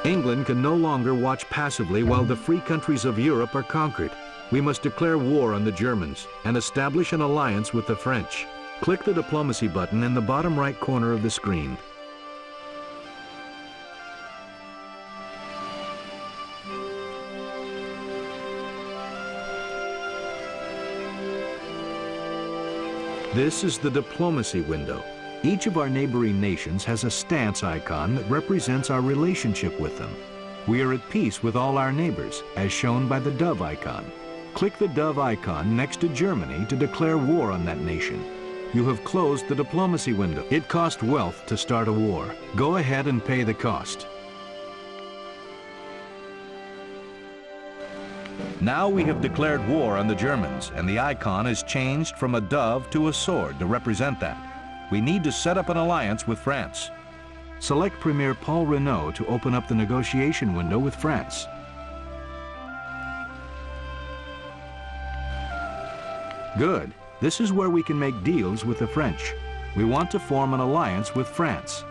England can no longer watch passively while the free countries of Europe are conquered. We must declare war on the Germans and establish an alliance with the French. Click the diplomacy button in the bottom right corner of the screen. This is the diplomacy window. Each of our neighboring nations has a stance icon that represents our relationship with them. We are at peace with all our neighbors, as shown by the dove icon. Click the dove icon next to Germany to declare war on that nation. You have closed the diplomacy window. It cost wealth to start a war. Go ahead and pay the cost. Now we have declared war on the Germans, and the icon is changed from a dove to a sword to represent that. We need to set up an alliance with France. Select Premier Paul Reynaud to open up the negotiation window with France. Good. This is where we can make deals with the French. We want to form an alliance with France.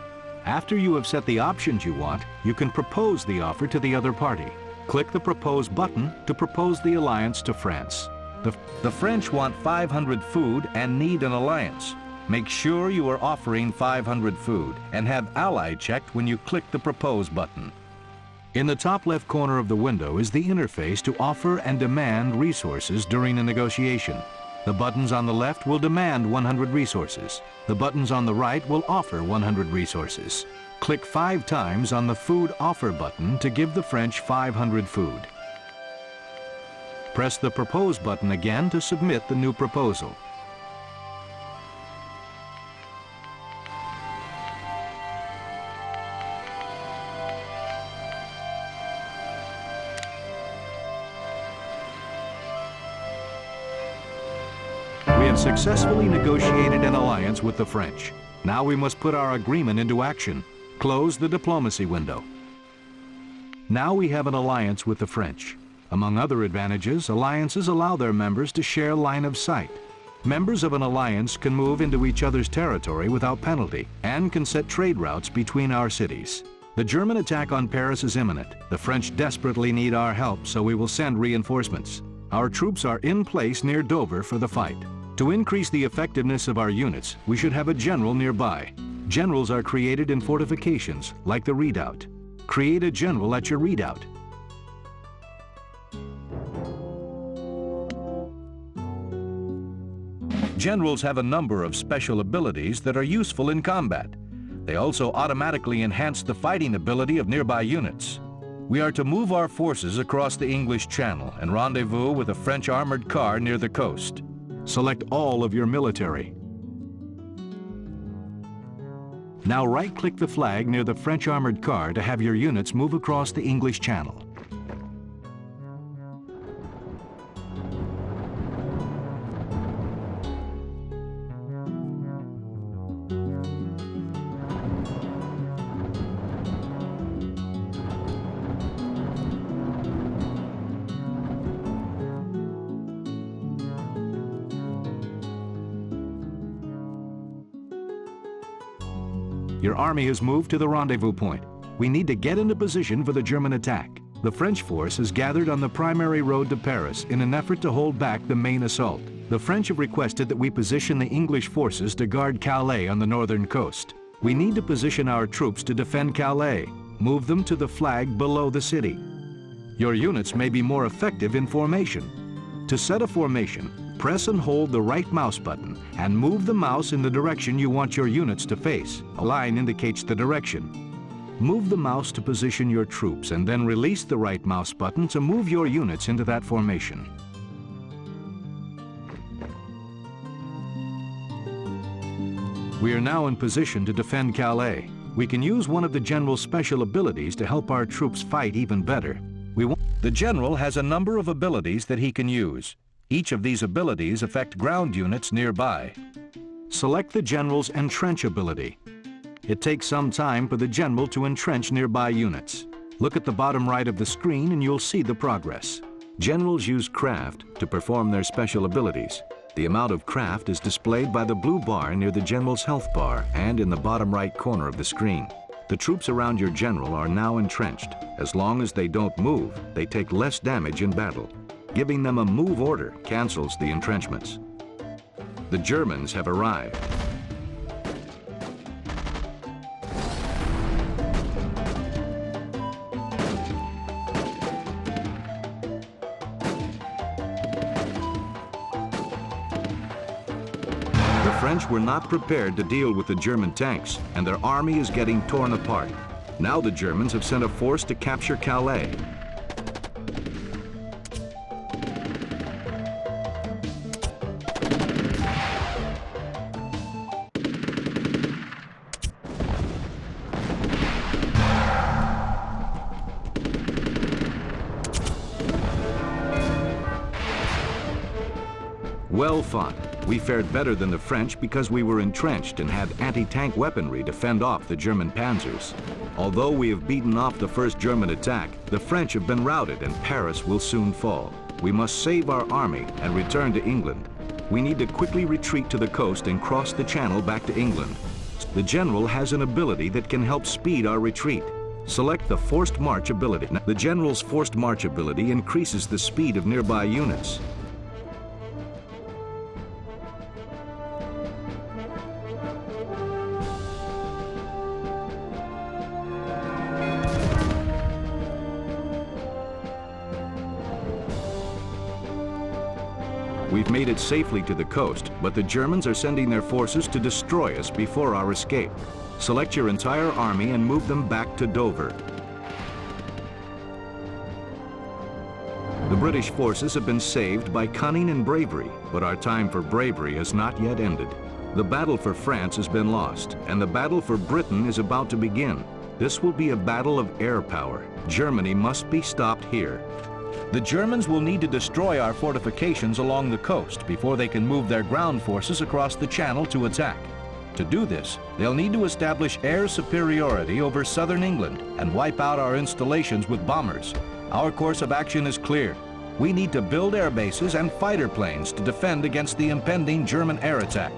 After you have set the options you want, you can propose the offer to the other party. Click the Propose button to propose the alliance to France. The French want 500 food and need an alliance. Make sure you are offering 500 food and have ally checked when you click the Propose button. In the top left corner of the window is the interface to offer and demand resources during a negotiation. The buttons on the left will demand 100 resources. The buttons on the right will offer 100 resources. Click 5 times on the Food Offer button to give the French 500 food. Press the Propose button again to submit the new proposal. We have successfully negotiated an alliance with the French. Now we must put our agreement into action. Close the diplomacy window. Now we have an alliance with the French. Among other advantages, alliances allow their members to share line of sight. Members of an alliance can move into each other's territory without penalty and can set trade routes between our cities. The German attack on Paris is imminent. The French desperately need our help, so we will send reinforcements. Our troops are in place near Dover for the fight. To increase the effectiveness of our units, we should have a general nearby. Generals are created in fortifications, like the redoubt. Create a general at your redoubt. Generals have a number of special abilities that are useful in combat. They also automatically enhance the fighting ability of nearby units. We are to move our forces across the English Channel and rendezvous with a French armored car near the coast. Select all of your military. Now right-click the flag near the French armored car to have your units move across the English Channel. Your army has moved to the rendezvous point. We need to get into position for the German attack. The French force has gathered on the primary road to Paris in an effort to hold back the main assault. The French have requested that we position the English forces to guard Calais on the northern coast. We need to position our troops to defend Calais. Move them to the flag below the city. Your units may be more effective in formation. To set a formation, press and hold the right mouse button and move the mouse in the direction you want your units to face. A line indicates the direction. Move the mouse to position your troops and then release the right mouse button to move your units into that formation. We are now in position to defend Calais. We can use one of the general's special abilities to help our troops fight even better. The general has a number of abilities that he can use. Each of these abilities affect ground units nearby. Select the general's entrench ability. It takes some time for the general to entrench nearby units. Look at the bottom right of the screen and you'll see the progress. Generals use craft to perform their special abilities. The amount of craft is displayed by the blue bar near the general's health bar and in the bottom right corner of the screen. The troops around your general are now entrenched. As long as they don't move, they take less damage in battle. Giving them a move order cancels the entrenchments. The Germans have arrived. The French were not prepared to deal with the German tanks, and their army is getting torn apart. Now the Germans have sent a force to capture Calais. Well fought. We fared better than the French because we were entrenched and had anti-tank weaponry to fend off the German panzers. Although we have beaten off the first German attack, the French have been routed and Paris will soon fall. We must save our army and return to England. We need to quickly retreat to the coast and cross the Channel back to England. The general has an ability that can help speed our retreat. Select the Forced March ability. The general's Forced March ability increases the speed of nearby units. We've made it safely to the coast, but the Germans are sending their forces to destroy us before our escape. Select your entire army and move them back to Dover. The British forces have been saved by cunning and bravery, but our time for bravery has not yet ended. The battle for France has been lost, and the battle for Britain is about to begin. This will be a battle of air power. Germany must be stopped here. The Germans will need to destroy our fortifications along the coast before they can move their ground forces across the Channel to attack. To do this, they'll need to establish air superiority over southern England and wipe out our installations with bombers. Our course of action is clear. We need to build air bases and fighter planes to defend against the impending German air attack.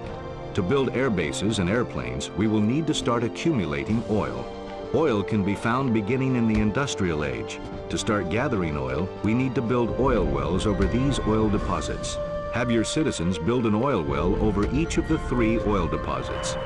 To build air bases and airplanes, we will need to start accumulating oil. Oil can be found beginning in the industrial age. To start gathering oil, we need to build oil wells over these oil deposits. Have your citizens build an oil well over each of the 3 oil deposits.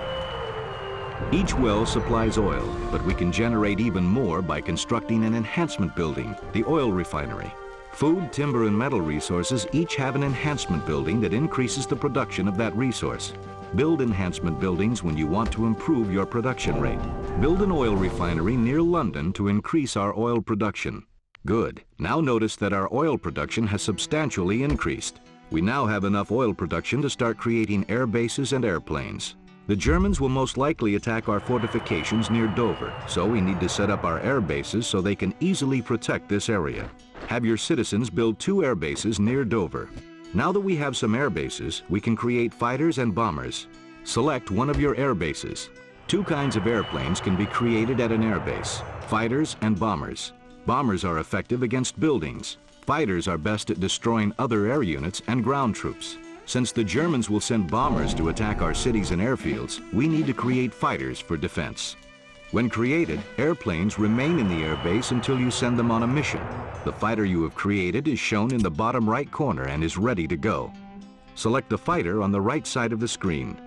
Each well supplies oil, but we can generate even more by constructing an enhancement building, the oil refinery. Food, timber, and metal resources each have an enhancement building that increases the production of that resource. Build enhancement buildings when you want to improve your production rate. Build an oil refinery near London to increase our oil production. Good. Now notice that our oil production has substantially increased. We now have enough oil production to start creating air bases and airplanes. The Germans will most likely attack our fortifications near Dover, so we need to set up our air bases so they can easily protect this area. Have your citizens build 2 air bases near Dover. Now that we have some air bases, we can create fighters and bombers. Select one of your air bases. 2 kinds of airplanes can be created at an air base: fighters and bombers. Bombers are effective against buildings. Fighters are best at destroying other air units and ground troops. Since the Germans will send bombers to attack our cities and airfields, we need to create fighters for defense. When created, airplanes remain in the airbase until you send them on a mission. The fighter you have created is shown in the bottom right corner and is ready to go. Select the fighter on the right side of the screen.